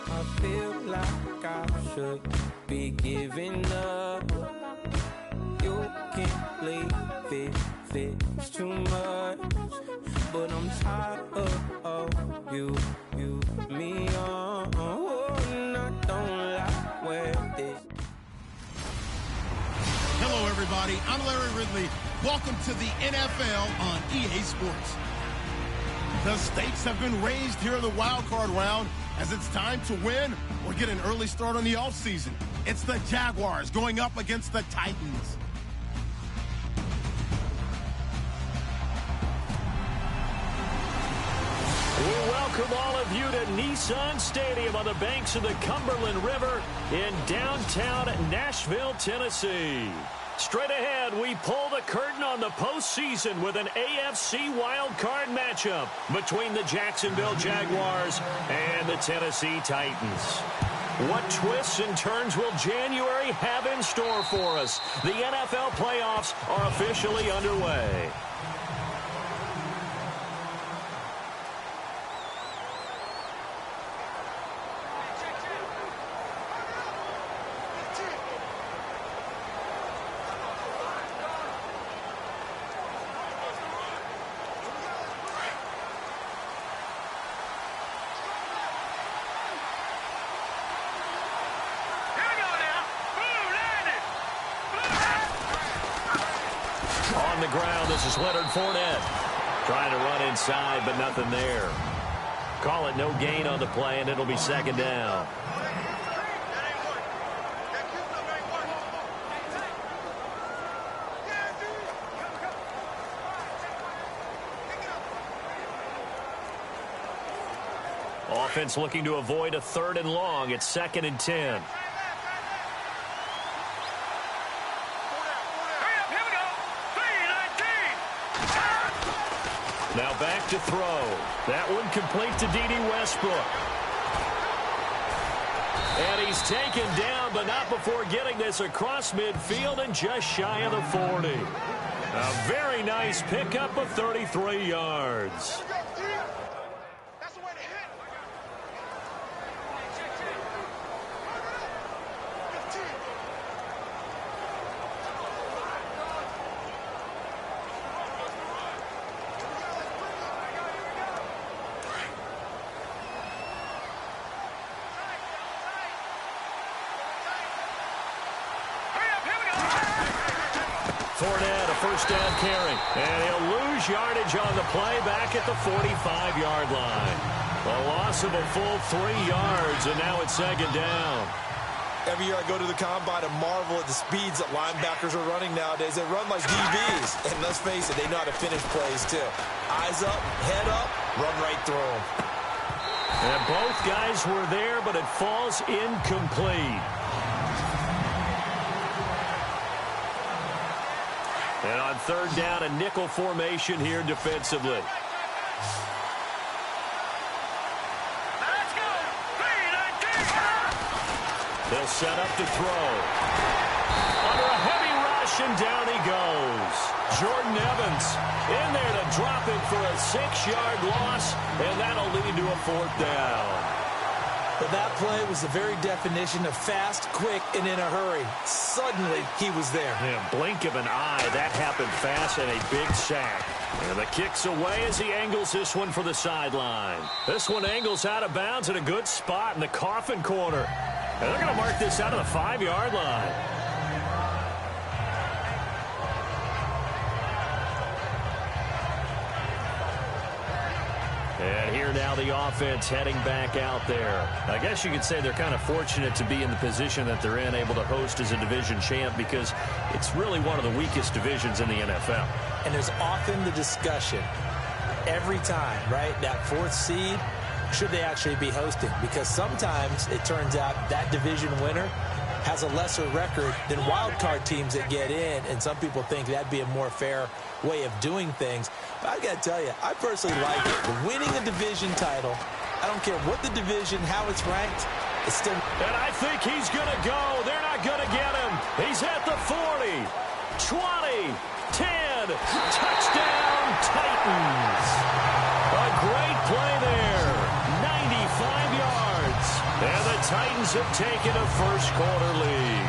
I feel like I should be giving up. You can't leave it, it's too much. But I'm tired of you, me on. And I don't like where this. Hello, everybody. I'm Larry Ridley. Welcome to the NFL on EA Sports. The stakes have been raised here in the wild card round as it's time to win or get an early start on the offseason. It's the Jaguars going up against the Titans. We welcome all of you to Nissan Stadium on the banks of the Cumberland River in downtown Nashville, Tennessee. Straight ahead, we pull the curtain on the postseason with an AFC wildcard matchup between the Jacksonville Jaguars and the Tennessee Titans. What twists and turns will January have in store for us? The NFL playoffs are officially underway. On the ground, this is Leonard Fournette. Trying to run inside, but nothing there. Call it no gain on the play, and it'll be second down. Offense looking to avoid a 3rd and long. It's 2nd and 10. Now back to throw. That one complete to D.D. Westbrook. And he's taken down, but not before getting this across midfield and just shy of the 40. A very nice pickup of 33 yards. Fournette, a first down carry, and he'll lose yardage on the play back at the 45-yard line. A loss of a full 3 yards, and now it's 2nd down. Every year I go to the combine and marvel at the speeds that linebackers are running nowadays. They run like DBs, and let's face it, they know how to finish plays too. Eyes up, head up, run right through them. And both guys were there, but it falls incomplete. And on 3rd down, a nickel formation here defensively. They'll set up to throw. Under a heavy rush, and down he goes. Jordan Evans in there to drop it for a 6-yard loss, and that'll lead to a 4th down. But that play was the very definition of fast, quick, and in a hurry. Suddenly, he was there. Yeah, blink of an eye. That happened fast, and a big sack. And the kick's away as he angles this one for the sideline. This one angles out of bounds at a good spot in the coffin corner. And they're going to mark this out of the 5-yard line. And here now the offense heading back out there. I guess you could say they're kind of fortunate to be in the position that they're in, able to host as a division champ, because it's really one of the weakest divisions in the NFL. And there's often the discussion every time, right? That 4th seed, should they actually be hosting? Because sometimes it turns out that division winner has a lesser record than wild card teams that get in, and some people think that'd be a more fair way of doing things. But I got to tell you, I personally like it. Winning a division title, I don't care what the division, how it's ranked, it's still... And I think he's going to go. They're not going to get him. He's at the 40, 20, 10, touchdown Titans. A great play there, 95 yards. And Titans have taken a first-quarter lead.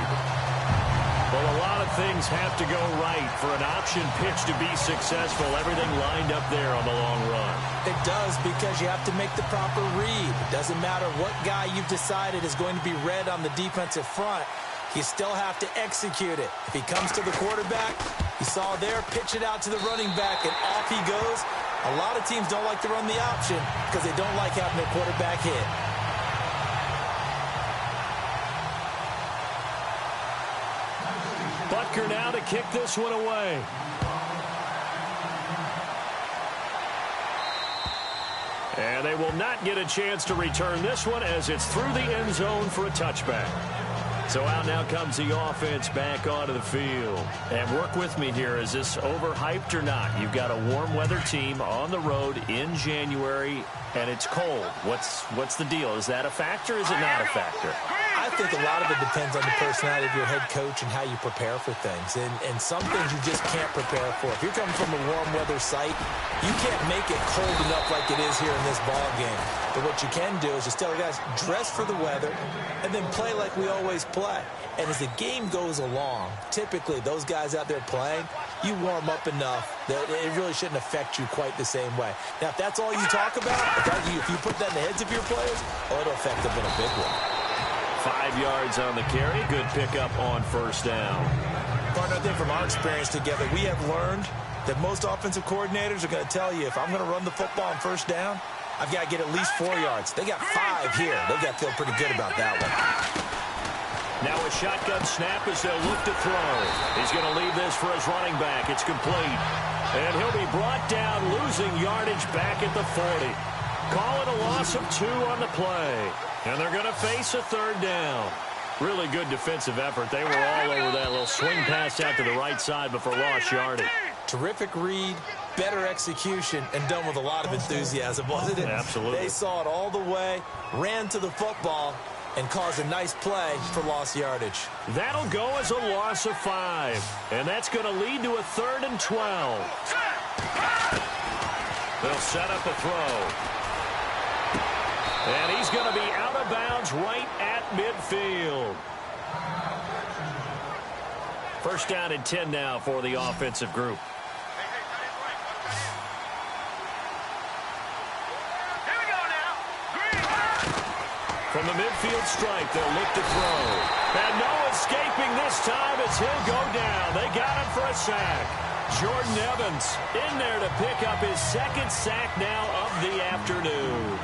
Well, a lot of things have to go right for an option pitch to be successful. Everything lined up there on the long run. It does, because you have to make the proper read. It doesn't matter what guy you've decided is going to be read on the defensive front. You still have to execute it. If he comes to the quarterback, you saw there, pitch it out to the running back, and off he goes. A lot of teams don't like to run the option because they don't like having their quarterback hit. Butker now to kick this one away. And they will not get a chance to return this one as it's through the end zone for a touchback. So out now comes the offense back onto the field. And work with me here. Is this overhyped or not? You've got a warm weather team on the road in January, and it's cold. What's the deal? Is that a factor or is it not a factor? I think a lot of it depends on the personality of your head coach and how you prepare for things. And some things you just can't prepare for. If you're coming from a warm weather site, you can't make it cold enough like it is here in this ball game. But what you can do is just tell the guys, dress for the weather, and then play like we always play. And as the game goes along, typically those guys out there playing, you warm up enough that it really shouldn't affect you quite the same way. Now, if that's all you talk about, if you put that in the heads of your players, it'll affect them in a big way. 5 yards on the carry. Good pickup on first down. Partner, I think from our experience together, we have learned that most offensive coordinators are going to tell you, if I'm going to run the football on first down, I've got to get at least 4 yards. They got 5 here. They've got to feel pretty good about that one. Now a shotgun snap as they'll look to throw. He's going to leave this for his running back. It's complete. And he'll be brought down, losing yardage back at the 40. Call it a loss of 2 on the play. And they're going to face a third down. Really good defensive effort. They were all over that little swing pass out to the right side before lost yardage. Terrific read, better execution, and done with a lot of enthusiasm, wasn't it? Absolutely. They saw it all the way, ran to the football, and caused a nice play for lost yardage. That'll go as a loss of 5. And that's going to lead to a 3rd and 12. They'll set up a throw. And he's going to be out of bounds right at midfield. First down and 10 now for the offensive group. From the midfield stripe, they'll look to throw. And no escaping this time as he'll go down. They got him for a sack. Jordan Evans in there to pick up his 2nd sack now of the afternoon.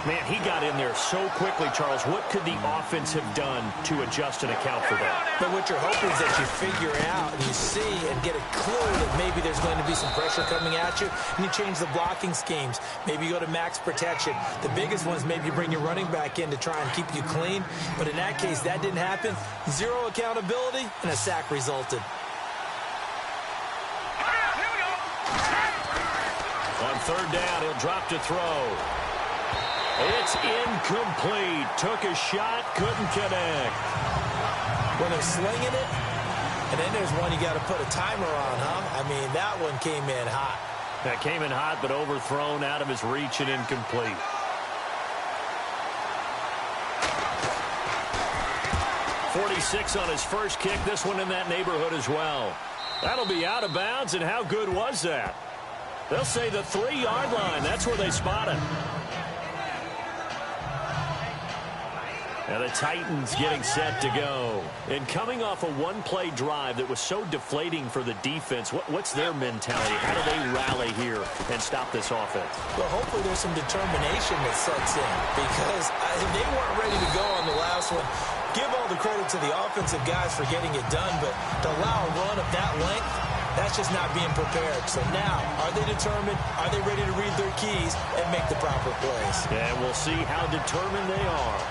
Man, he got in there so quickly, Charles. What could the offense have done to adjust and account for that? But what you're hoping is that you figure out and you see and get a clue that maybe there's going to be some pressure coming at you, and you change the blocking schemes. Maybe you go to max protection. The biggest one is maybe you bring your running back in to try and keep you clean. But in that case, that didn't happen. 0 accountability, and a sack resulted. On 3rd down, he'll drop to throw. It's incomplete. Took a shot, couldn't connect. When they're slinging it, and then there's one you got to put a timer on, huh? I mean, that one came in hot. That came in hot, but overthrown out of his reach and incomplete. .46 on his first kick. This one in that neighborhood as well. That'll be out of bounds, and how good was that? They'll say the 3-yard line. That's where they spot it. And the Titans getting set to go. And coming off a one-play drive that was so deflating for the defense, what's their mentality? How do they rally here and stop this offense? Well, hopefully there's some determination that sets in, because they weren't ready to go on the last one. Give all the credit to the offensive guys for getting it done, but to allow a run of that length, that's just not being prepared. So now, are they determined? Are they ready to read their keys and make the proper plays? And we'll see how determined they are.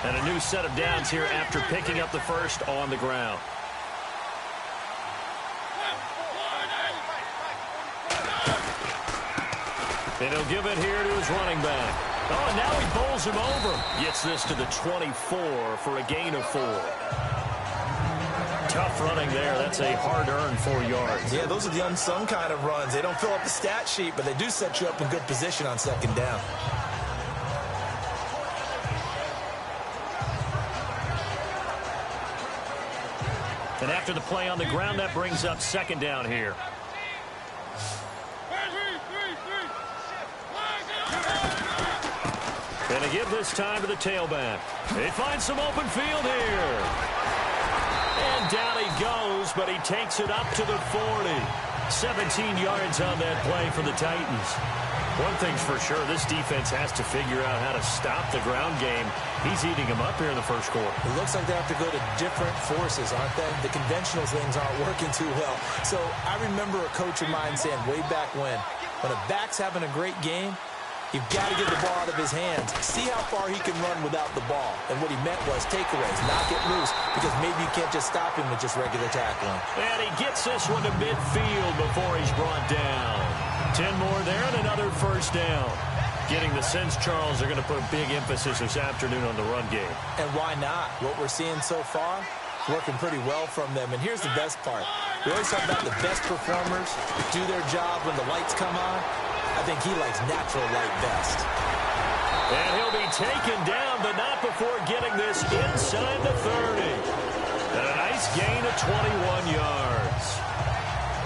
And a new set of downs here after picking up the first on the ground. And he'll give it here to his running back. Oh, and now he bowls him over. Gets this to the 24 for a gain of 4. tough running there. That's a hard-earned 4 yards. Yeah, those are the unsung kind of runs. They don't fill up the stat sheet, but they do set you up in good position on second down. And after the play on the ground, that brings up second down here. Going to give this time to the tailback. They find some open field here. And down he goes, but he takes it up to the 40. 17 yards on that play for the Titans. One thing's for sure, this defense has to figure out how to stop the ground game. He's eating them up here in the first quarter. It looks like they have to go to different forces, aren't they? The conventional things aren't working too well. So I remember a coach of mine saying way back when a back's having a great game, you've got to get the ball out of his hands. See how far he can run without the ball. And what he meant was takeaways, knock it loose, because maybe you can't just stop him with just regular tackling. And he gets this one to midfield before he's brought down. 10 more there and another first down. Getting the sense, Charles, they're going to put a big emphasis this afternoon on the run game. And why not? What we're seeing so far, working pretty well from them. And here's the best part. We always talk about the best performers do their job when the lights come on. I think he likes natural light best. And he'll be taken down, but not before getting this inside the 30. And a nice gain of 21 yards.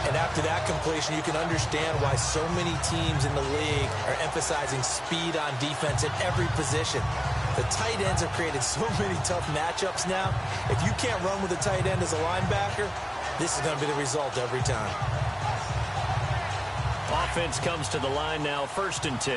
And after that completion, you can understand why so many teams in the league are emphasizing speed on defense at every position. The tight ends have created so many tough matchups now. If you can't run with a tight end as a linebacker, this is going to be the result every time. Offense comes to the line now, 1st and 10.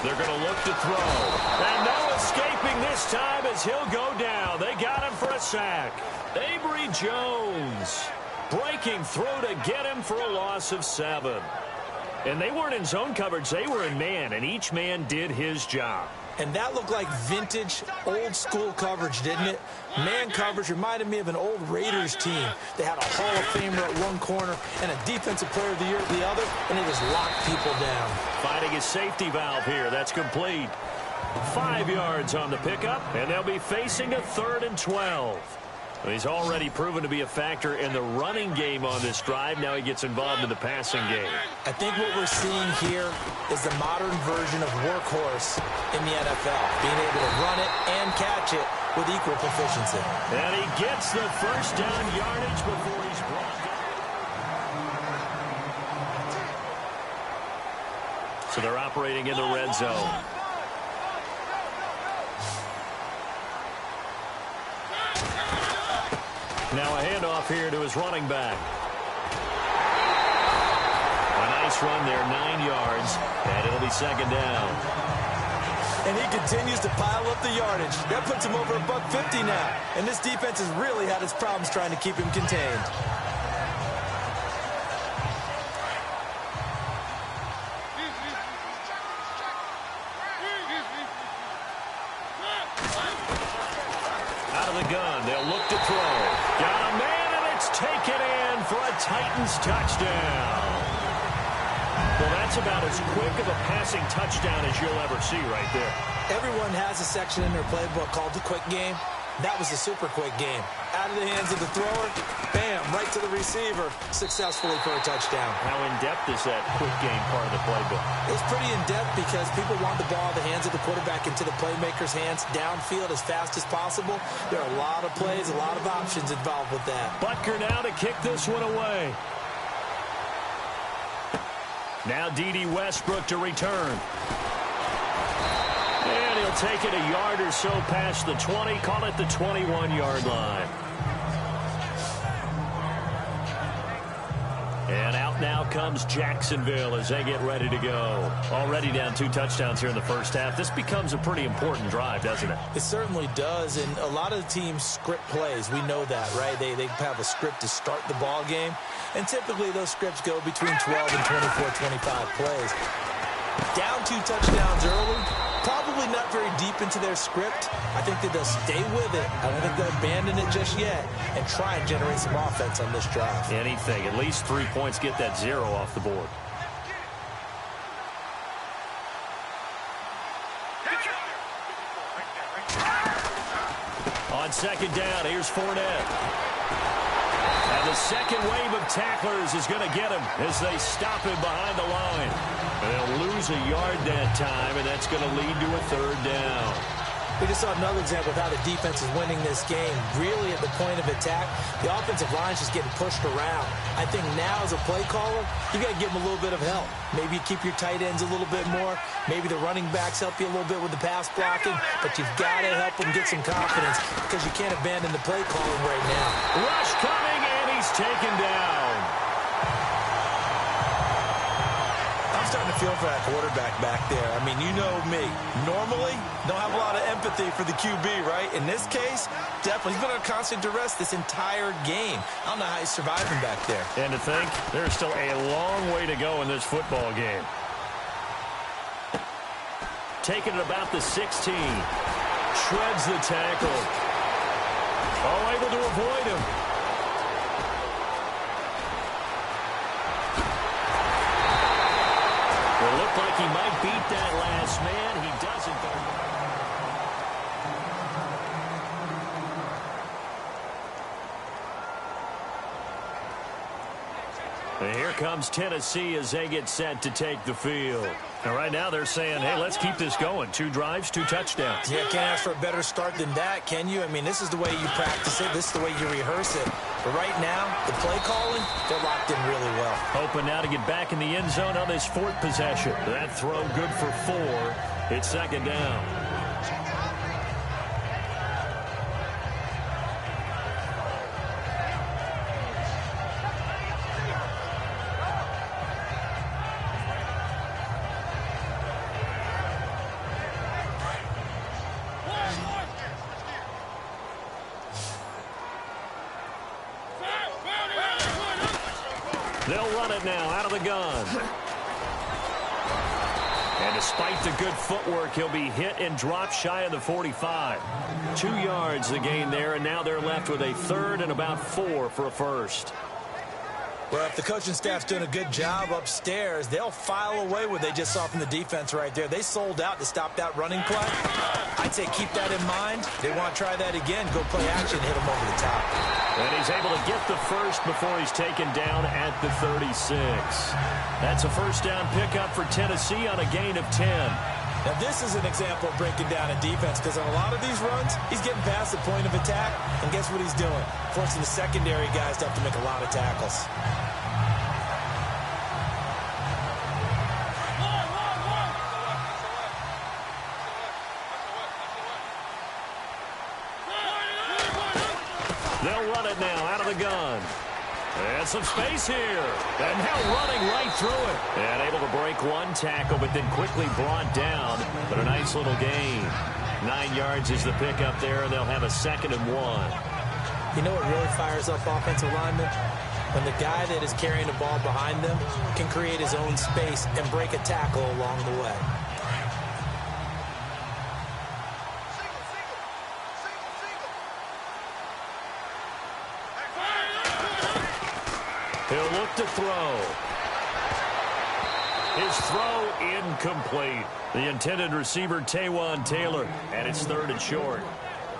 They're going to look to throw. And no escaping this time as he'll go down. They got him for a sack. Avery Jones breaking through to get him for a loss of 7. And they weren't in zone coverage. They were in man, and each man did his job. And that looked like vintage, old-school coverage, didn't it? Man coverage reminded me of an old Raiders team. They had a Hall of Famer at one corner and a Defensive Player of the Year at the other, and they just locked people down. Finding his safety valve here. That's complete. 5 yards on the pickup, and they'll be facing a 3rd and 12. He's already proven to be a factor in the running game on this drive. Now he gets involved in the passing game. I think what we're seeing here is the modern version of workhorse in the NFL, being able to run it and catch it with equal proficiency. And he gets the first down yardage before he's brought down. So they're operating in the red zone. Now a handoff here to his running back. A nice run there, 9 yards, and it'll be second down. And he continues to pile up the yardage. That puts him over $150 now. And this defense has really had its problems trying to keep him contained. Out of the gun, they'll look to throw. Got a man, and it's taken in for a Titans touchdown. Well, that's about as quick of a passing touchdown as you'll ever see right there. Everyone has a section in their playbook called the quick game. That was a super quick game. Out of the hands of the thrower, bam, right to the receiver, successfully for a touchdown. How in-depth is that quick game part of the playbook? It's pretty in-depth because people want the ball in the hands of the quarterback into the playmaker's hands, downfield as fast as possible. There are a lot of plays, a lot of options involved with that. Butker now to kick this one away. Now D.D. Westbrook to return. And he'll take it a yard or so past the 20, call it the 21-yard line. And out now comes Jacksonville as they get ready to go. Already down 2 touchdowns here in the first half. This becomes a pretty important drive, doesn't it? It certainly does, and a lot of the teams script plays. We know that, right? They have a script to start the ball game, and typically those scripts go between 12 and 24, 25 plays. Down 2 touchdowns early, probably not very deep into their script. I think that they'll stay with it. I don't think they'll abandon it just yet and try and generate some offense on this drive. Anything. At least 3 points, get that 0 off the board. On second down, here's Fournette. And the second wave of tacklers is going to get him as they stop him behind the line. They'll lose a yard that time, and that's going to lead to a third down. We just saw another example of how the defense is winning this game. Really at the point of attack, the offensive line is just getting pushed around. I think now as a play caller, you got to give them a little bit of help. Maybe you keep your tight ends a little bit more. Maybe the running backs help you a little bit with the pass blocking. But you've got to help them get some confidence because you can't abandon the play calling right now. Rush coming, and he's taken down. I'm starting to feel for that quarterback back there. I mean, you know me. Normally, don't have a lot of empathy for the QB, right? In this case, definitely. He's been under constant duress this entire game. I don't know how he's surviving back there. And to think, there's still a long way to go in this football game. Taking it about the 16. Shreds the tackle. Oh, able to avoid him. It looked like he might beat that last man. He doesn't, though. And here comes Tennessee as they get set to take the field. And right now they're saying, hey, let's keep this going. 2 drives, 2 touchdowns. Yeah, can't ask for a better start than that, can you? I mean, this is the way you practice it. This is the way you rehearse it. But right now, the play calling, they're locked in really well. Hoping now to get back in the end zone on this 4th possession. That throw good for 4. It's second down. They'll run it now out of the gun. And despite the good footwork, he'll be hit and dropped shy of the 45. 2 yards the gain there, and now they're left with a 3rd and about 4 for a first. Well, if the coaching staff's doing a good job upstairs, they'll file away what they just saw from the defense right there. They sold out to stop that running play. I'd say keep that in mind. They want to try that again, go play action, hit them over the top. And he's able to get the first before he's taken down at the 36. That's a first down pickup for Tennessee on a gain of 10. Now, this is an example of breaking down a defense because on a lot of these runs, he's getting past the point of attack, and guess what he's doing? Forcing the secondary guys to have to make a lot of tackles. They'll run it now out of the gun. And some space here. And now running right through it. And able to break 1 tackle, but then quickly brought down. But a nice little gain. 9 yards is the pickup there, and they'll have a 2nd and 1. You know what really fires up offensive linemen? When the guy that is carrying the ball behind them can create his own space and break a tackle along the way. He'll look to throw. His throw incomplete. The intended receiver, Taywan Taylor, and it's 3rd and short.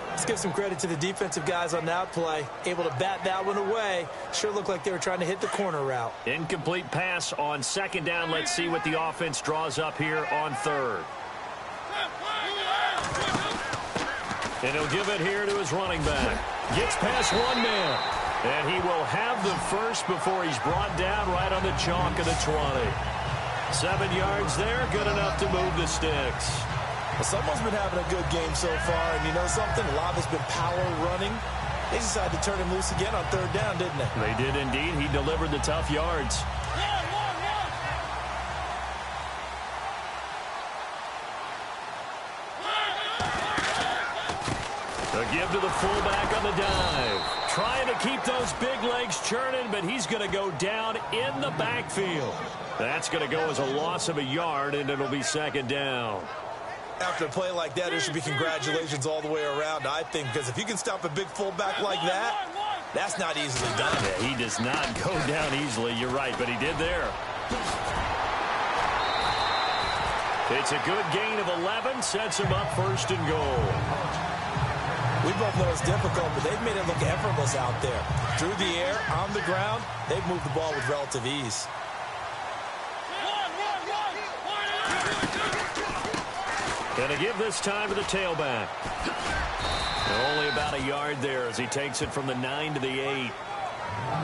Let's give some credit to the defensive guys on that play. Able to bat that one away. Sure looked like they were trying to hit the corner route. Incomplete pass on 2nd down. Let's see what the offense draws up here on 3rd. And he'll give it here to his running back. Gets past 1 man. And he will have the first before he's brought down right on the chalk of the 20. 7 yards there, good enough to move the sticks. Well, someone's been having a good game so far, and you know something? A lot of it's been power running. They decided to turn him loose again on 3rd down, didn't they? They did indeed. He delivered the tough yards. A give to the fullback on the dive. Trying to keep those big legs churning, but he's going to go down in the backfield. That's going to go as a loss of a yard, and it'll be 2nd down. After a play like that, there should be congratulations all the way around, I think, because if you can stop a big fullback like that, that's not easily done. Yeah, he does not go down easily, you're right, but he did there. It's a good gain of 11, sets him up 1st and goal. We both know it's difficult, but they've made it look effortless out there. Through the air, on the ground, they've moved the ball with relative ease. Going to give this time to the tailback. Only about a yard there as he takes it from the 9 to the 8.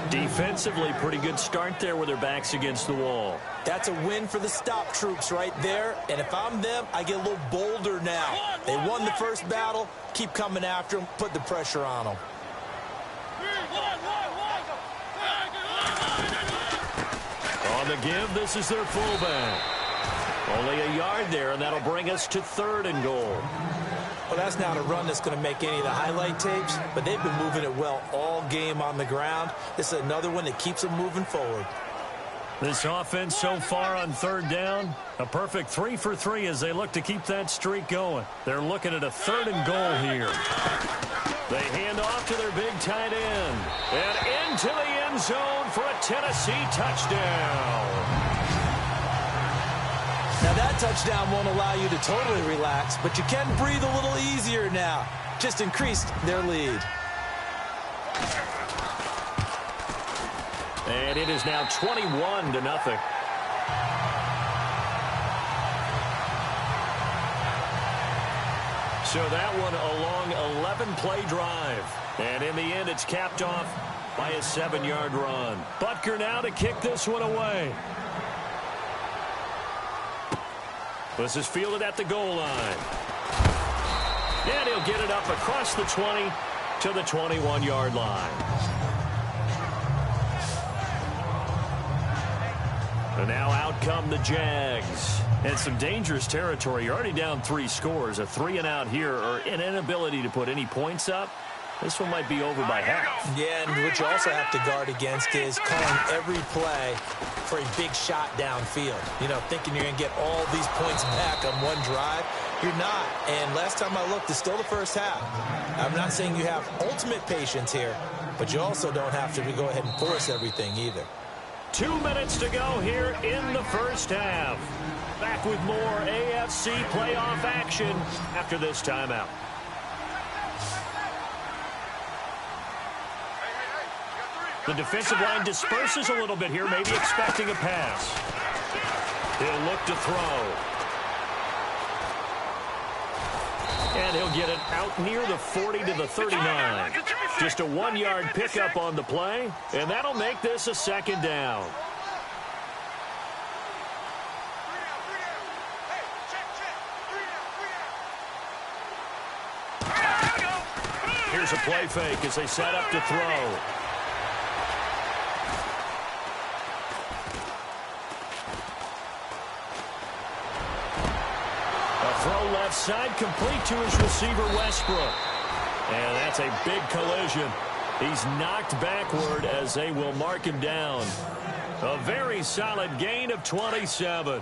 Defensively, pretty good start there with their backs against the wall. That's a win for the stop troops right there. And if I'm them, I get a little bolder now. They won the first battle. Keep coming after them. Put the pressure on them. On the give, this is their fullback. Only a yard there, and that'll bring us to 3rd and goal. Well, that's not a run that's going to make any of the highlight tapes, but they've been moving it well all game on the ground. This is another one that keeps them moving forward. This offense so far on 3rd down, a perfect 3 for 3 as they look to keep that streak going. They're looking at a 3rd and goal here. They hand off to their big tight end. And into the end zone for a Tennessee touchdown. Now, that touchdown won't allow you to totally relax, but you can breathe a little easier now. Just increased their lead. And it is now 21-0. So that one a long 11-play drive. And in the end, it's capped off by a 7-yard run. Butker now to kick this one away. This is fielded at the goal line. And he'll get it up across the 20 to the 21-yard line. And now out come the Jags. And some dangerous territory. You're already down 3 scores. A 3-and-out here, or an inability to put any points up. This one might be over by half. Yeah, and what you also have to guard against is calling every play for a big shot downfield. You know, thinking you're going to get all these points back on one drive. You're not. And last time I looked, it's still the first half. I'm not saying you have ultimate patience here, but you also don't have to go ahead and force everything either. 2 minutes to go here in the first half. Back with more AFC playoff action after this timeout. The defensive line disperses a little bit here, maybe expecting a pass. He'll look to throw. And he'll get it out near the 40 to the 39. Just a 1-yard pickup on the play, and that'll make this a 2nd down. Here's a play fake as they set up to throw. Throw left side, complete to his receiver, Westbrook. And that's a big collision. He's knocked backward as they will mark him down. A very solid gain of 27.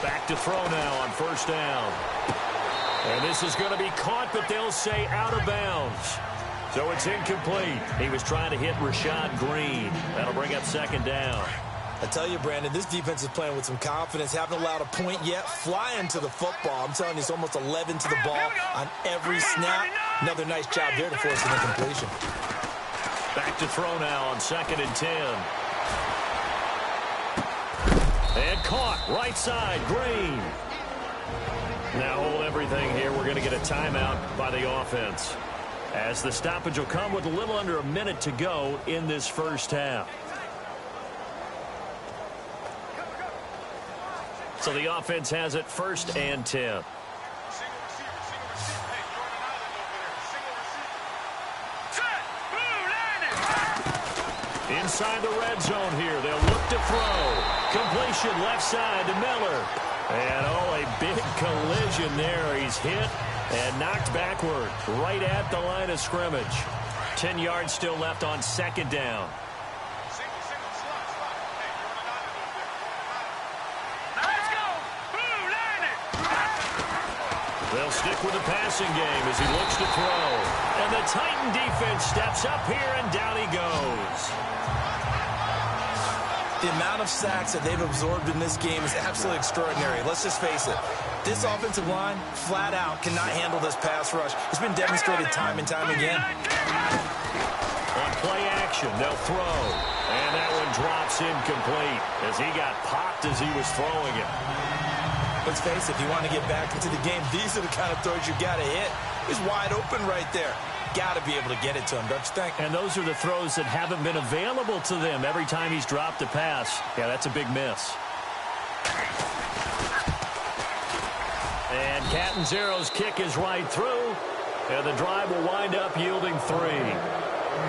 Back to throw now on 1st down. And this is going to be caught, but they'll say out of bounds. So it's incomplete. He was trying to hit Rashad Green. That'll bring up 2nd down. I tell you, Brandon, this defense is playing with some confidence. Haven't allowed a point yet. Flying to the football. I'm telling you, it's almost 11 to the ball on every snap. Another nice job there to force an incompletion. Back to throw now on 2nd and 10. And caught right side, Green. Now hold everything here. We're going to get a timeout by the offense, as the stoppage will come with a little under a minute to go in this first half. So the offense has it 1st and 10. Inside the red zone here. They'll look to throw. Completion left side to Miller. And a big collision there. He's hit and knocked backward right at the line of scrimmage. 10 yards still left on 2nd down. They'll stick with the passing game as he looks to throw. And the Titan defense steps up here, and down he goes. The amount of sacks that they've absorbed in this game is absolutely extraordinary. Let's just face it. This offensive line, flat out, cannot handle this pass rush. It's been demonstrated time and time again. On play action, they'll throw. And that one drops incomplete as he got popped as he was throwing it. Let's face it, if you want to get back into the game, these are the kind of throws you got to hit. He's wide open right there. Got to be able to get it to him, don't you think? And those are the throws that haven't been available to them every time he's dropped a pass. Yeah, that's a big miss. And Catanzaro's kick is right through. And the drive will wind up yielding 3.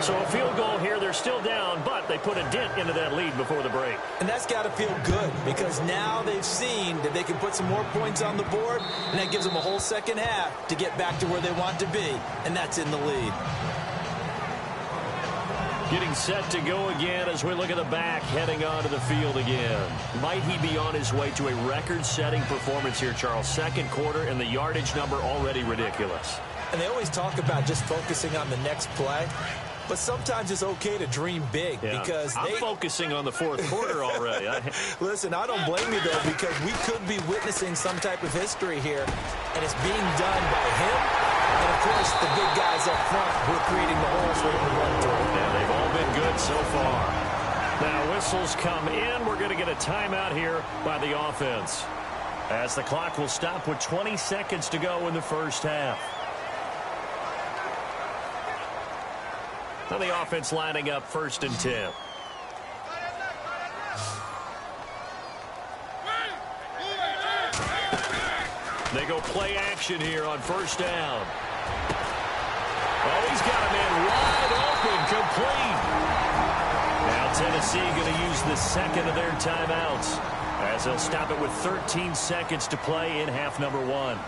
So a field goal here. They're still down, but they put a dent into that lead before the break. And that's got to feel good because now they've seen that they can put some more points on the board, and that gives them a whole second half to get back to where they want to be, and that's in the lead. Getting set to go again as we look at the back heading onto the field again. Might he be on his way to a record-setting performance here, Charles? Second quarter and the yardage number already ridiculous. And they always talk about just focusing on the next play. But sometimes it's okay to dream big because I'm focusing on the fourth quarter already. Listen, I don't blame you, though, because we could be witnessing some type of history here, and it's being done by him and, of course, the big guys up front who are creating the holes for him to run through. Yeah, they've all been good so far. Now, whistles come in. We're going to get a timeout here by the offense as the clock will stop with 20 seconds to go in the first half. Now the offense lining up 1st and 10. They go play action here on 1st down. Oh, he's got a man wide open, complete. Now Tennessee going to use the second of their timeouts as they'll stop it with 13 seconds to play in half number 1.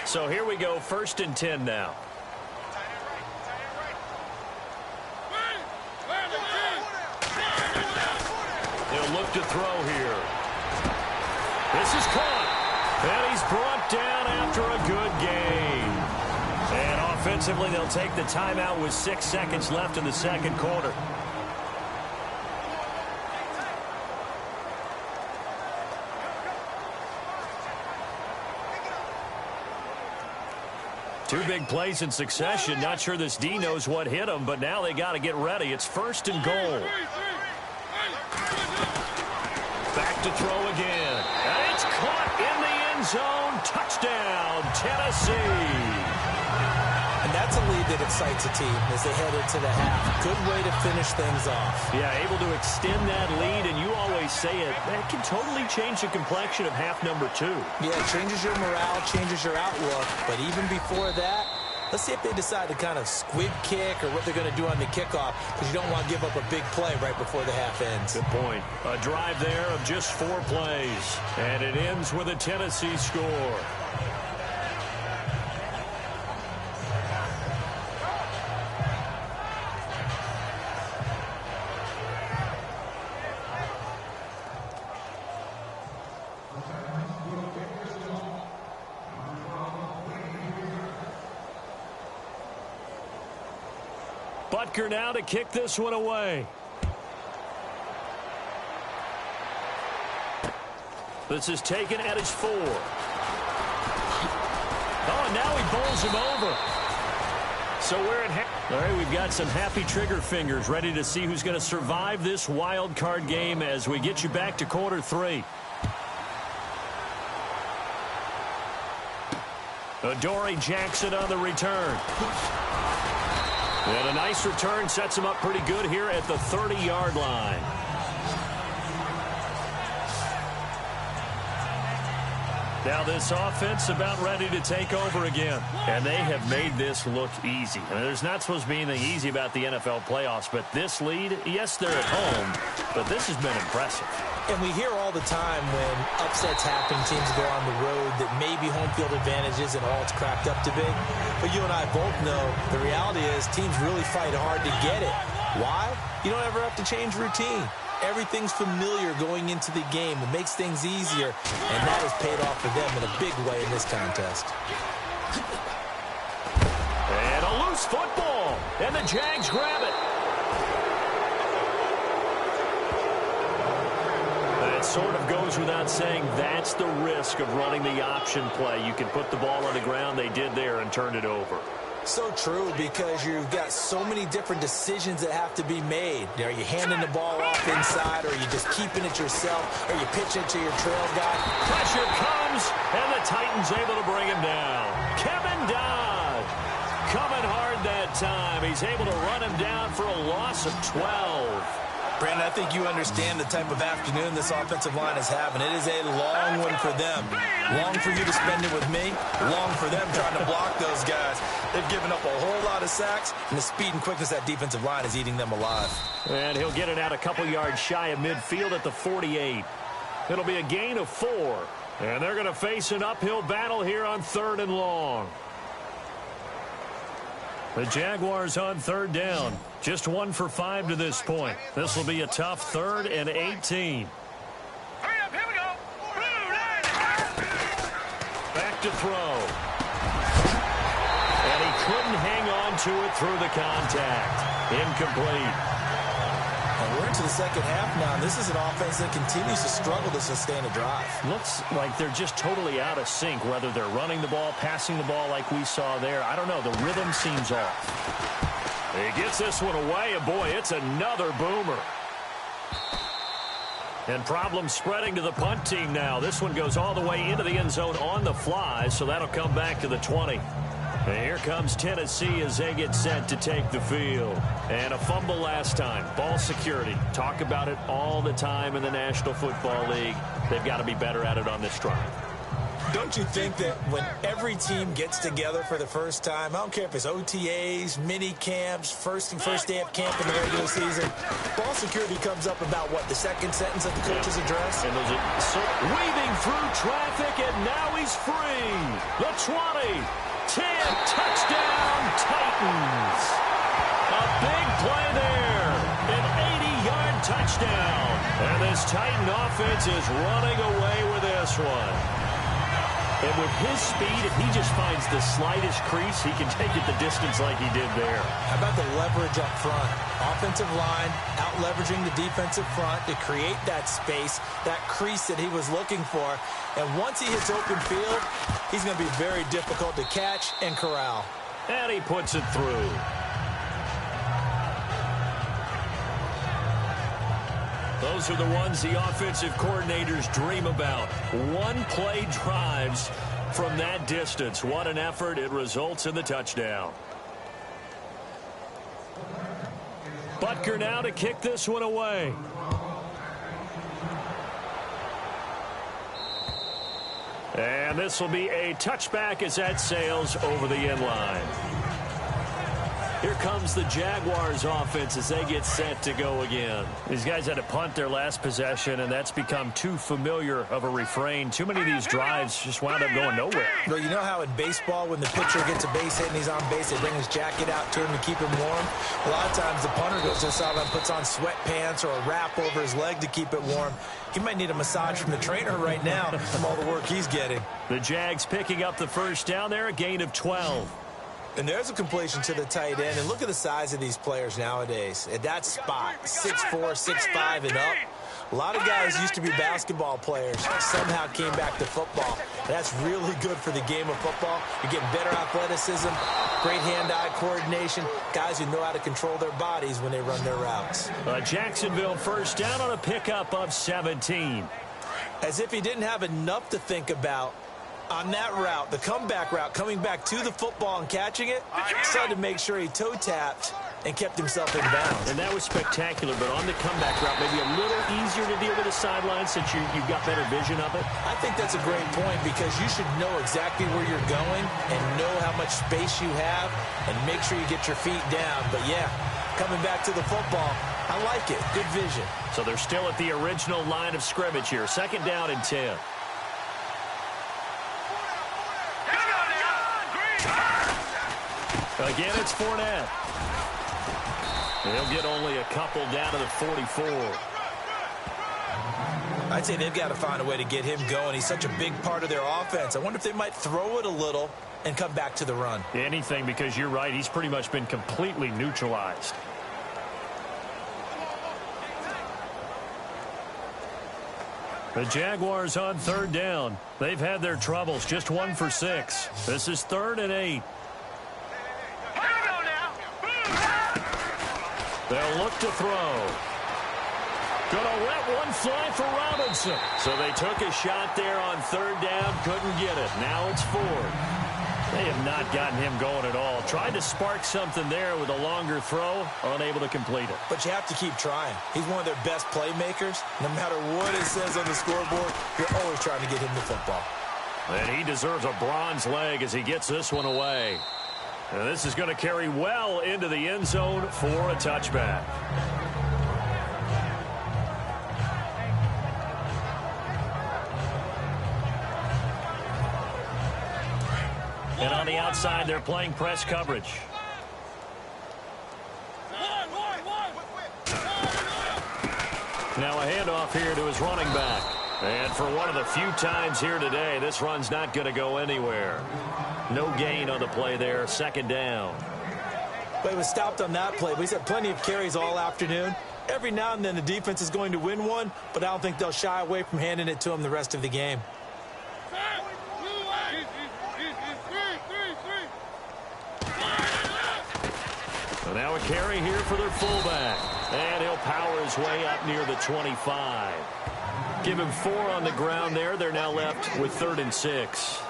So here we go, 1st and 10 now. They'll look to throw here. This is caught. And he's brought down after a good gain. And offensively, they'll take the timeout with 6 seconds left in the second quarter. Two big plays in succession. Not sure this D knows what hit him, but now they got to get ready. It's 1st and goal. Back to throw again. And it's caught in the end zone. Touchdown, Tennessee. And that's a lead that excites a team as they head into the half. Good way to finish things off. Yeah, able to extend that lead, and you always say it, that can totally change the complexion of half number 2. Yeah, it changes your morale, changes your outlook. But even before that, let's see if they decide to kind of squib kick or what they're going to do on the kickoff, because you don't want to give up a big play right before the half ends. Good point. A drive there of just 4 plays, and it ends with a Tennessee score. Butker now to kick this one away. This is taken at his 4. Oh, and now he bowls him over. So we're at all right, we've got some happy trigger fingers ready to see who's going to survive this wild card game as we get you back to quarter 3. Adoree Jackson on the return. And a nice return sets him up pretty good here at the 30-yard line. Now this offense about ready to take over again. And they have made this look easy. I mean, there's not supposed to be anything easy about the NFL playoffs, but this lead, yes, they're at home, but this has been impressive. And we hear all the time when upsets happen, teams go on the road, that maybe home field advantage isn't all it's cracked up to be. But you and I both know the reality is teams really fight hard to get it. Why? You don't ever have to change routine. Everything's familiar going into the game. It makes things easier, and that has paid off for them in a big way in this contest. And a loose football, and the Jags grab it. That sort of goes without saying. That's the risk of running the option play. You can put the ball on the ground. They did there and turned it over. So true, because you've got so many different decisions that have to be made. Are you handing the ball off inside, or are you just keeping it yourself? Are you pitching it to your trail guy? Pressure comes, and the Titans able to bring him down. Kevin Dodd coming hard that time. He's able to run him down for a loss of 12. Brandon, I think you understand the type of afternoon this offensive line is having. It is a long one for them. Long for you to spend it with me. Long for them trying to block those guys. They've given up a whole lot of sacks, and the speed and quickness of that defensive line is eating them alive. And he'll get it out a couple yards shy of midfield at the 48. It'll be a gain of 4. And they're going to face an uphill battle here on 3rd and long. The Jaguars on 3rd down. Just 1 for 5 to this point. This will be a tough 3rd and 18. Hurry up, here we go. Back to throw. And he couldn't hang on to it through the contact. Incomplete. And we're into the second half now. This is an offense that continues to struggle to sustain a drive. Looks like they're just totally out of sync, whether they're running the ball, passing the ball like we saw there. I don't know. The rhythm seems off. He gets this one away, and boy, it's another boomer. And problems spreading to the punt team now. This one goes all the way into the end zone on the fly, so that'll come back to the 20. And here comes Tennessee as they get set to take the field. And a fumble last time. Ball security. Talk about it all the time in the National Football League. They've got to be better at it on this drive. Don't you think that when every team gets together for the first time, I don't care if it's OTAs, mini camps, first day of camp in the regular season, ball security comes up about what, the second sentence of the coach's address? And those are weaving through traffic, and now he's free. The 20, 10, touchdown, Titans. A big play there, an 80-yard touchdown. And this Titan offense is running away with this one. And with his speed, if he just finds the slightest crease, he can take it the distance like he did there. How about the leverage up front? Offensive line out-leveraging the defensive front to create that space, that crease that he was looking for. And once he hits open field, he's going to be very difficult to catch and corral. And he puts it through. Those are the ones the offensive coordinators dream about. One-play drives from that distance. What an effort. It results in the touchdown. Butker now to kick this one away. And this will be a touchback as that sails over the end line. Here comes the Jaguars offense as they get set to go again. These guys had to punt their last possession, and that's become too familiar of a refrain. Too many of these drives just wound up going nowhere. Well, you know how in baseball, when the pitcher gets a base hit and he's on base, they bring his jacket out to him to keep him warm? A lot of times the punter goes to the sideline, puts on sweatpants or a wrap over his leg to keep it warm. He might need a massage from the trainer right now from all the work he's getting. The Jags picking up the first down there, a gain of 12. And there's a completion to the tight end. And look at the size of these players nowadays. At that spot, 6'4", 6'5", and up. A lot of guys used to be basketball players, somehow came back to football. That's really good for the game of football. You're getting better athleticism, great hand-eye coordination, guys who know how to control their bodies when they run their routes. Jacksonville first down on a pickup of 17. As if he didn't have enough to think about on that route, the comeback route, coming back to the football and catching it, decided to make sure he toe-tapped and kept himself in bounds. And that was spectacular, but on the comeback route, maybe a little easier to deal with the sideline since you've got better vision of it? I think that's a great point because you should know exactly where you're going and know how much space you have and make sure you get your feet down. But, yeah, coming back to the football, I like it. Good vision. So they're still at the original line of scrimmage here. Second down and 10. Again, it's Fournette. He'll get only a couple down to the 44. I'd say they've got to find a way to get him going. He's such a big part of their offense. I wonder if they might throw it a little and come back to the run. Anything, because you're right. He's pretty much been completely neutralized. The Jaguars on 3rd down. They've had their troubles, just 1 for 6. This is 3rd and 8. They'll look to throw. Gonna let one fly for Robinson. So they took a shot there on 3rd down, couldn't get it. Now it's 4th. They have not gotten him going at all. Tried to spark something there with a longer throw, unable to complete it. But you have to keep trying. He's one of their best playmakers. No matter what it says on the scoreboard, you're always trying to get him the football. And he deserves a bronze leg as he gets this one away. And this is going to carry well into the end zone for a touchback. And on the outside, they're playing press coverage. Now a handoff here to his running back. And for one of the few times here today, this run's not going to go anywhere. No gain on the play there, 2nd down. But he was stopped on that play. But he's had plenty of carries all afternoon. Every now and then the defense is going to win one, but I don't think they'll shy away from handing it to him the rest of the game. So now a carry here for their fullback. And he'll power his way up near the 25. Give him 4 on the ground there. They're now left with 3rd and 6.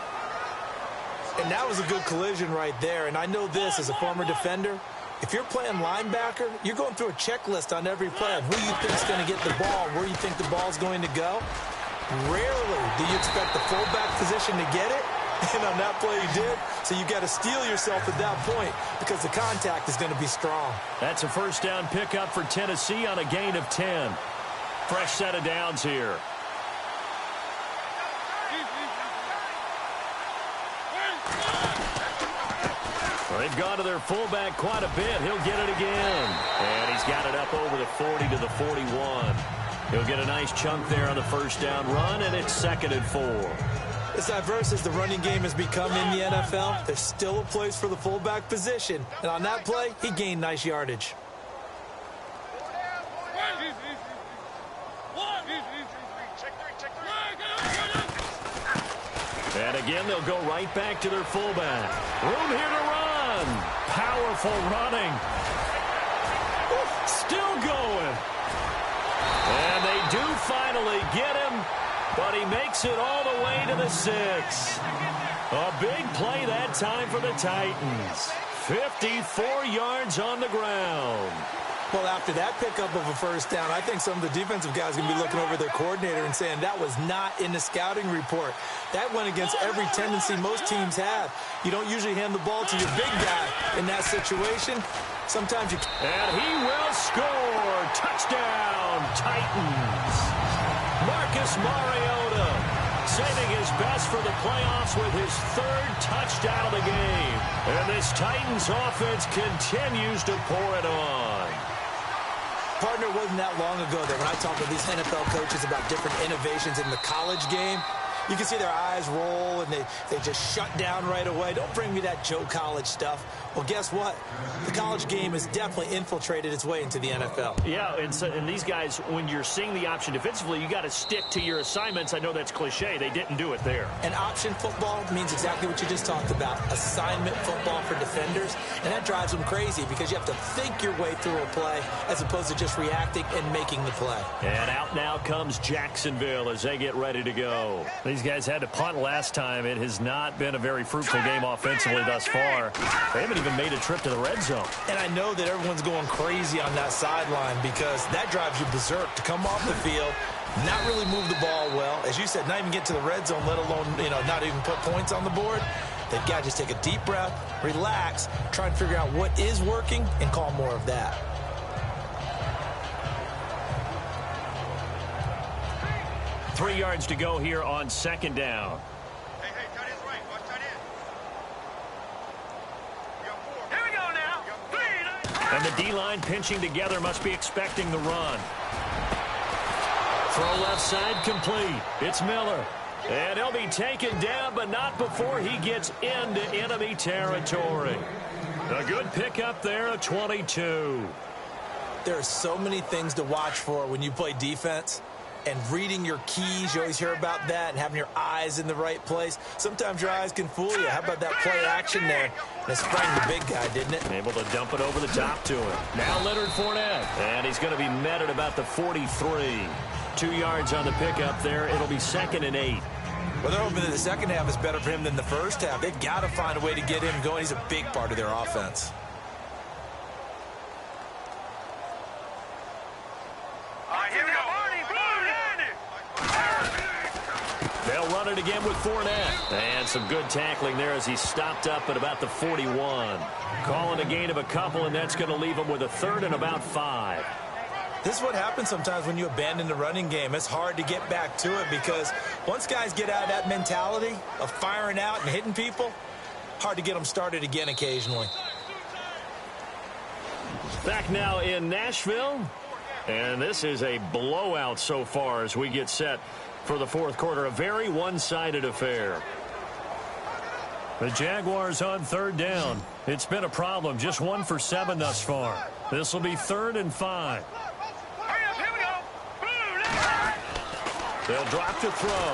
And that was a good collision right there. And I know this as a former defender. If you're playing linebacker, you're going through a checklist on every play of who you think is going to get the ball, where you think the ball's going to go. Rarely do you expect the fullback position to get it. And on that play he did. So you got to steel yourself at that point because the contact is going to be strong. That's a 1st down pickup for Tennessee on a gain of 10. Fresh set of downs here. Well, they've gone to their fullback quite a bit. He'll get it again. And he's got it up over the 40 to the 41. He'll get a nice chunk there on the 1st down run, and it's 2nd and 4. As diverse as the running game has become in the NFL, there's still a place for the fullback position. And on that play, he gained nice yardage. And again, they'll go right back to their fullback. Room here to run. Powerful running. Still going. And they do finally get him. But he makes it all the way to the 6. A big play that time for the Titans. 54 yards on the ground. Well, after that pickup of a 1st down, I think some of the defensive guys are going to be looking over their coordinator and saying that was not in the scouting report. That went against every tendency most teams have. You don't usually hand the ball to your big guy in that situation. Sometimes you... And he will score. Touchdown, Titans. Marcus Mariota saving his best for the playoffs with his 3rd touchdown of the game. And this Titans offense continues to pour it on. Partner, wasn't that long ago that when I talk with these NFL coaches about different innovations in the college game, you can see their eyes roll and they just shut down right away. Don't bring me that Joe College stuff. Well, guess what? The college game has definitely infiltrated its way into the NFL. Yeah, and these guys, when you're seeing the option defensively, you got to stick to your assignments. I know that's cliche. They didn't do it there. And option football means exactly what you just talked about. Assignment football for defenders. And that drives them crazy because you have to think your way through a play as opposed to just reacting and making the play. And out now comes Jacksonville as they get ready to go. These guys had to punt last time. It has not been a very fruitful game offensively thus far. They haven't even made a trip to the red zone. And I know that everyone's going crazy on that sideline because that drives you berserk to come off the field, not really move the ball well. As you said, not even get to the red zone, let alone, not even put points on the board. They've got to just take a deep breath, relax, try and figure out what is working and call more of that. Three yards to go here on 2nd down. Hey, tight end's right. Watch tight end. You got 4. Here we go now. 3. And the D-line pinching together must be expecting the run. Throw left side complete. It's Miller. And he'll be taken down, but not before he gets into enemy territory. A good pickup there, a 22. There are so many things to watch for when you play defense. And reading your keys, you always hear about that, and having your eyes in the right place. Sometimes your eyes can fool you. How about that play action there? And it sprang the big guy, didn't it? Able to dump it over the top to him. Now Leonard Fournette. And he's going to be met at about the 43. 2 yards on the pickup there. It'll be 2nd and 8. Well, they're hoping that the second half is better for him than the first half. They've got to find a way to get him going. He's a big part of their offense. Here we go. They'll run it again with Fournette. And some good tackling there as he stopped up at about the 41. Calling a gain of a couple, and that's going to leave him with a 3rd and about 5. This is what happens sometimes when you abandon the running game. It's hard to get back to it because once guys get out of that mentality of firing out and hitting people, hard to get them started again occasionally. Back now in Nashville. And this is a blowout so far as we get set for the fourth quarter. A very one-sided affair. The Jaguars on 3rd down. It's been a problem. Just 1 for 7 thus far. This will be 3rd and 5. They'll drop to throw.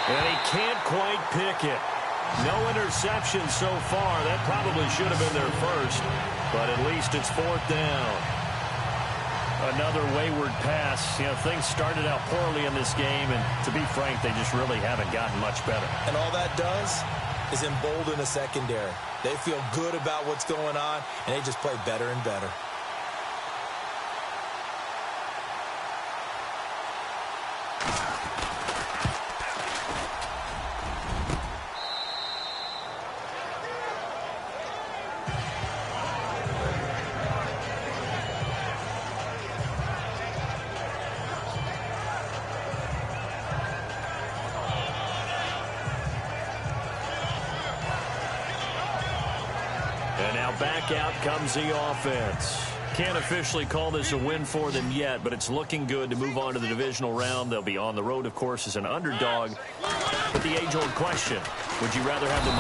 And he can't quite pick it. No interception so far. That probably should have been their first. But at least it's 4th down. Another wayward pass. You know, things started out poorly in this game, and to be frank, they just really haven't gotten much better. And all that does is embolden the secondary. They feel good about what's going on, and they just play better and better. And now back out comes the offense. Can't officially call this a win for them yet, but it's looking good to move on to the divisional round. They'll be on the road, of course, as an underdog. But the age-old question, would you rather have the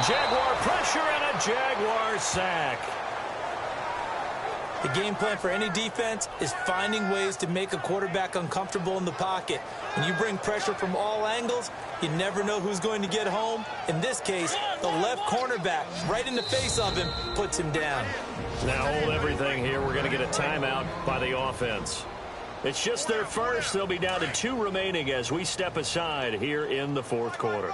Jaguar pressure and a Jaguar sack? The game plan for any defense is finding ways to make a quarterback uncomfortable in the pocket. When you bring pressure from all angles, you never know who's going to get home. In this case, the left cornerback, right in the face of him, puts him down. Now hold everything here. We're going to get a timeout by the offense. It's just their first. They'll be down to 2 remaining as we step aside here in the fourth quarter.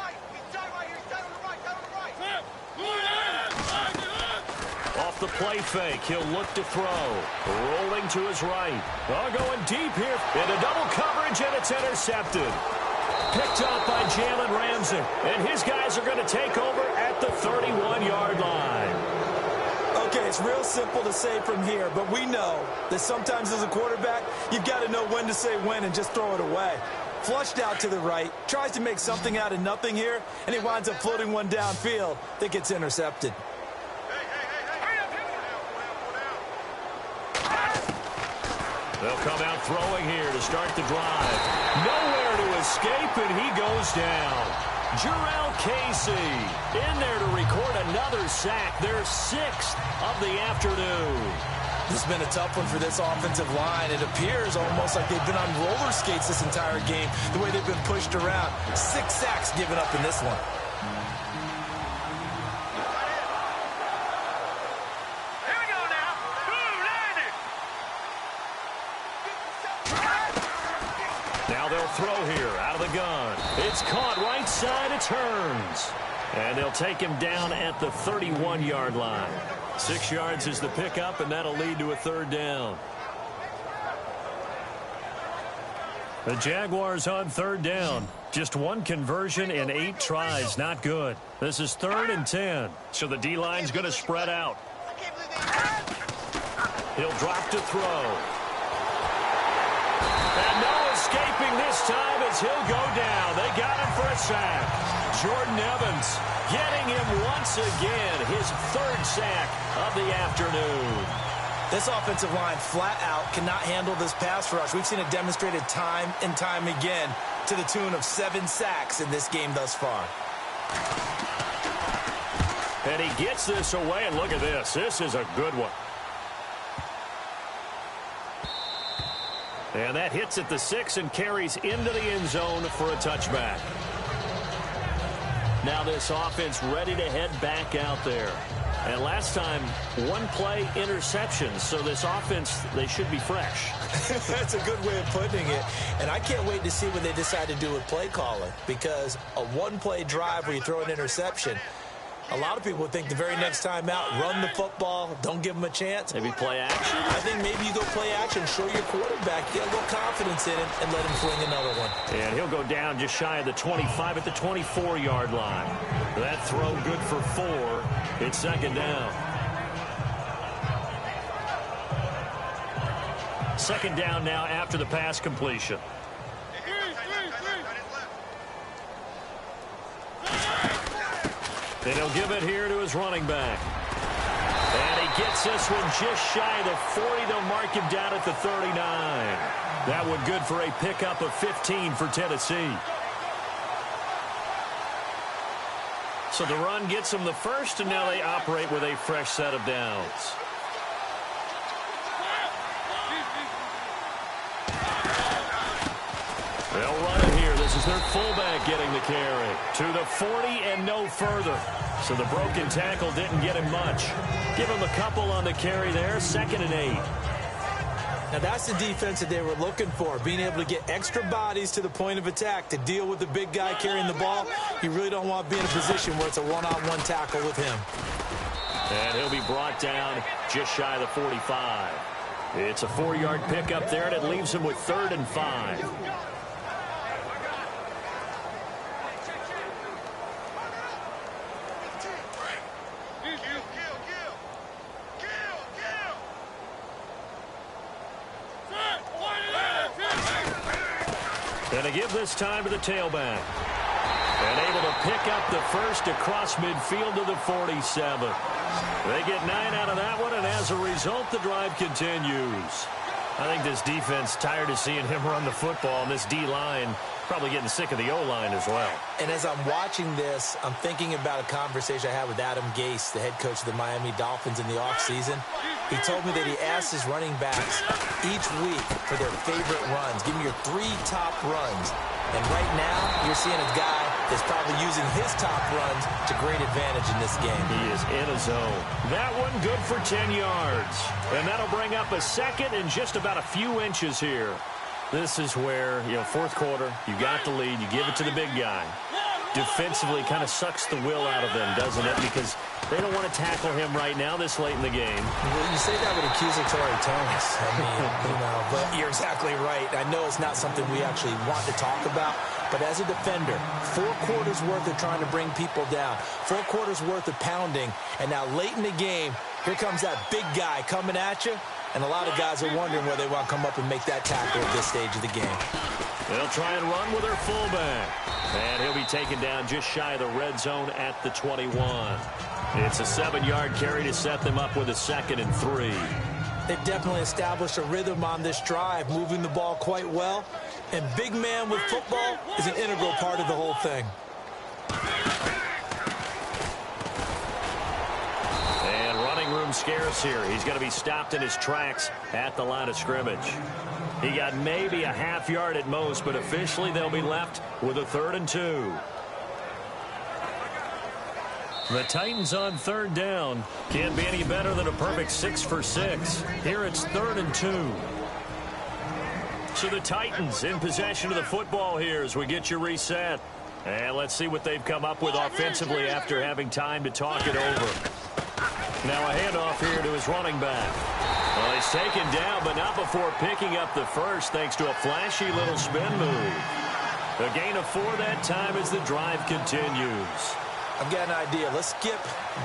Off the play fake, he'll look to throw. Rolling to his right. Oh, going deep here into double coverage, and it's intercepted. Picked up by Jalen Ramsey. And his guys are going to take over at the 31-yard line. Okay, it's real simple to say from here, but we know that sometimes as a quarterback, you've got to know when to say when and just throw it away. Flushed out to the right, tries to make something out of nothing here, and he winds up floating one downfield that gets intercepted. They'll come out throwing here to start the drive. Nowhere to escape, and he goes down. Jarrell Casey in there to record another sack, their 6th of the afternoon. This has been a tough one for this offensive line. It appears almost like they've been on roller skates this entire game, the way they've been pushed around. 6 sacks given up in this one. Throw here out of the gun. It's caught right side. It turns. And they'll take him down at the 31-yard line. 6 yards is the pickup, and that'll lead to a 3rd down. The Jaguars on 3rd down. Just 1 conversion in 8 tries. Not good. This is 3rd and 10. So the D-line's going to spread out. He'll drop to throw. And no escaping this time as he'll go down. They got him for a sack. Jordan Evans getting him once again, his 3rd sack of the afternoon. This offensive line flat out cannot handle this pass rush. We've seen it demonstrated time and time again to the tune of 7 sacks in this game thus far. And he gets this away, and look at this. This is a good one. And that hits at the 6 and carries into the end zone for a touchback. Now this offense ready to head back out there. And last time, 1 play interception. So this offense, they should be fresh. That's a good way of putting it. And I can't wait to see what they decide to do with play calling. Because a 1-play drive where you throw an interception, a lot of people think the very next time out, run the football, don't give them a chance. Maybe play action? I think maybe you go play action, show your quarterback, get a little confidence in him, and let him fling another one. And he'll go down just shy of the 25 at the 24-yard line. That throw good for 4. It's second down. Second down now after the pass completion. And he'll give it here to his running back. And he gets this one just shy of the 40. They'll mark him down at the 39. That one good for a pickup of 15 for Tennessee. So the run gets them the first, and now they operate with a fresh set of downs. They'll run it here. This is their fullback getting the carry. To the 40 and no further. So the broken tackle didn't get him much. Give him a couple on the carry there. 2nd and 8. Now that's the defense that they were looking for, being able to get extra bodies to the point of attack to deal with the big guy carrying the ball. You really don't want to be in a position where it's a one-on-one tackle with him. And he'll be brought down just shy of the 45. It's a 4-yard pickup there, and it leaves him with 3rd and 5. And to give this time to the tailback. And able to pick up the first across midfield to the 47. They get 9 out of that one, and as a result, the drive continues. I think this defense tired of seeing him run the football, and this D-line probably getting sick of the O-line as well. And as I'm watching this, I'm thinking about a conversation I had with Adam Gase, the head coach of the Miami Dolphins in the offseason. He told me that he asked his running backs each week for their favorite runs. Give me your 3 top runs. And right now, you're seeing a guy that's probably using his top runs to great advantage in this game. He is in a zone. That one good for 10 yards. And that'll bring up a 2nd and just about a few inches here. This is where, 4th quarter, you got the lead, you give it to the big guy. Defensively kind of sucks the will out of them, doesn't it? Because they don't want to tackle him right now this late in the game. Well, you say that with accusatory tones. I mean, but you're exactly right. I know it's not something we actually want to talk about, but as a defender, 4 quarters worth of trying to bring people down, 4 quarters worth of pounding, and now late in the game, here comes that big guy coming at you, and a lot of guys are wondering whether they want to come up and make that tackle at this stage of the game. They'll try and run with their fullback. And he'll be taken down just shy of the red zone at the 21. It's a 7-yard carry to set them up with a 2nd and 3. They've definitely established a rhythm on this drive, moving the ball quite well. And big man with football is an integral part of the whole thing. And running room scarce here. He's going to be stopped in his tracks at the line of scrimmage. He got maybe a half yard at most, but officially they'll be left with a 3rd and 2. The Titans on 3rd down. Can't be any better than a perfect 6 for 6. Here it's 3rd and 2. So the Titans in possession of the football here as we get you reset. And let's see what they've come up with offensively after having time to talk it over. Now a handoff here to his running back. Well, he's taken down, but not before picking up the first thanks to a flashy little spin move. A gain of 4 that time as the drive continues. I've got an idea. Let's skip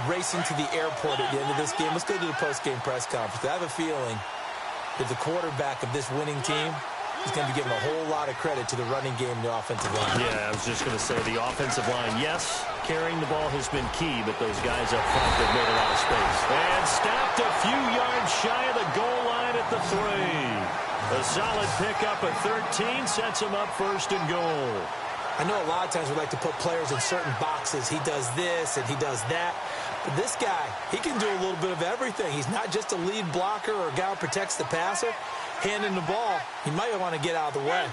racing to the airport at the end of this game. Let's go to the post-game press conference. I have a feeling that the quarterback of this winning team is going to be giving a whole lot of credit to the running game and the offensive line. Yeah, I was just going to say the offensive line, yes, carrying the ball has been key, but those guys up front have made a lot of space. And stopped a few yards shy of the goal 3. A solid pickup of 13 sets him up first and goal. I know a lot of times we like to put players in certain boxes. He does this and he does that. But this guy, he can do a little bit of everything. He's not just a lead blocker or a guy who protects the passer. Handing the ball, he might want to get out of the way.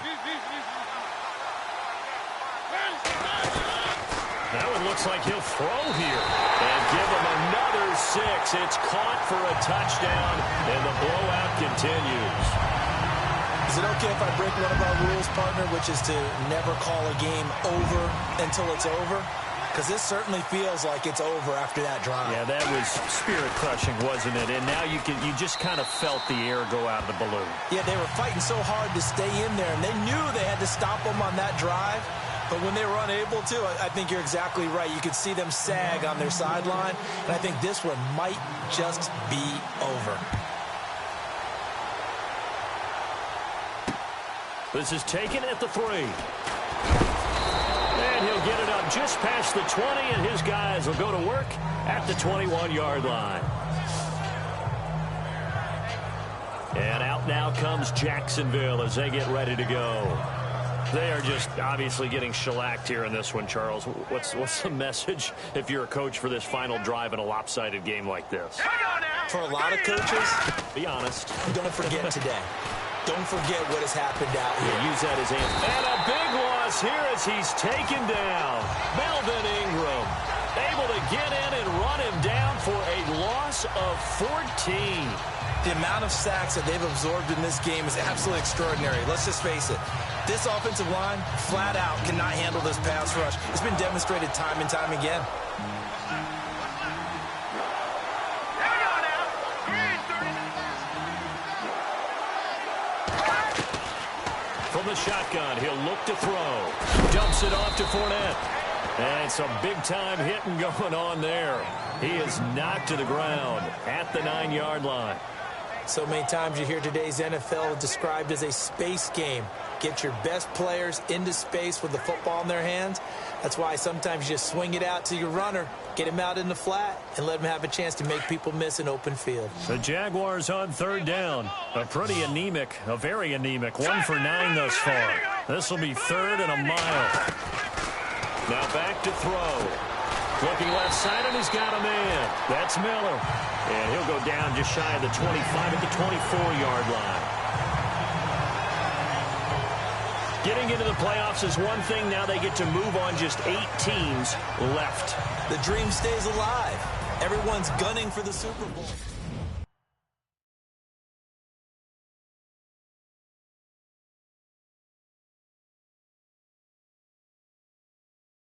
Now it looks like he'll throw here and give him another 6. It's caught for a touchdown, and the blowout continues. Is it okay if I break one of our rules, partner, which is to never call a game over until it's over? Because this certainly feels like it's over after that drive. Yeah, that was spirit-crushing, wasn't it? And now you just kind of felt the air go out of the balloon. Yeah, they were fighting so hard to stay in there, and they knew they had to stop them on that drive. But when they were unable to, I think you're exactly right. You could see them sag on their sideline, and I think this one might just be over. This is taken at the 3. And he'll get it up just past the 20, and his guys will go to work at the 21-yard line. And out now comes Jacksonville as they get ready to go. They are just obviously getting shellacked here in this one, Charles. What's the message if you're a coach for this final drive in a lopsided game like this? For a lot of coaches, be honest, don't forget today. Don't forget what has happened out here. Use that as answer. And a big loss here as he's taken down. Melvin Ingram able to get in and run him down for a loss of 14. The amount of sacks that they've absorbed in this game is absolutely extraordinary. Let's just face it. This offensive line, flat out, cannot handle this pass rush. It's been demonstrated time and time again. From the shotgun, he'll look to throw. Dumps it off to Fournette. And some big-time hitting going on there. He is knocked to the ground at the 9-yard line. So many times you hear today's NFL described as a space game. Get your best players into space with the football in their hands. That's why sometimes you just swing it out to your runner, get him out in the flat, and let him have a chance to make people miss an open field. The Jaguars on 3rd down. A very anemic 1 for 9 thus far. This will be 3rd and a mile. Now back to throw. Looking left side, and he's got a man. That's Miller. And he'll go down just shy of the 25 at the 24-yard line. Getting into the playoffs is one thing. Now they get to move on just 8 teams left. The dream stays alive. Everyone's gunning for the Super Bowl.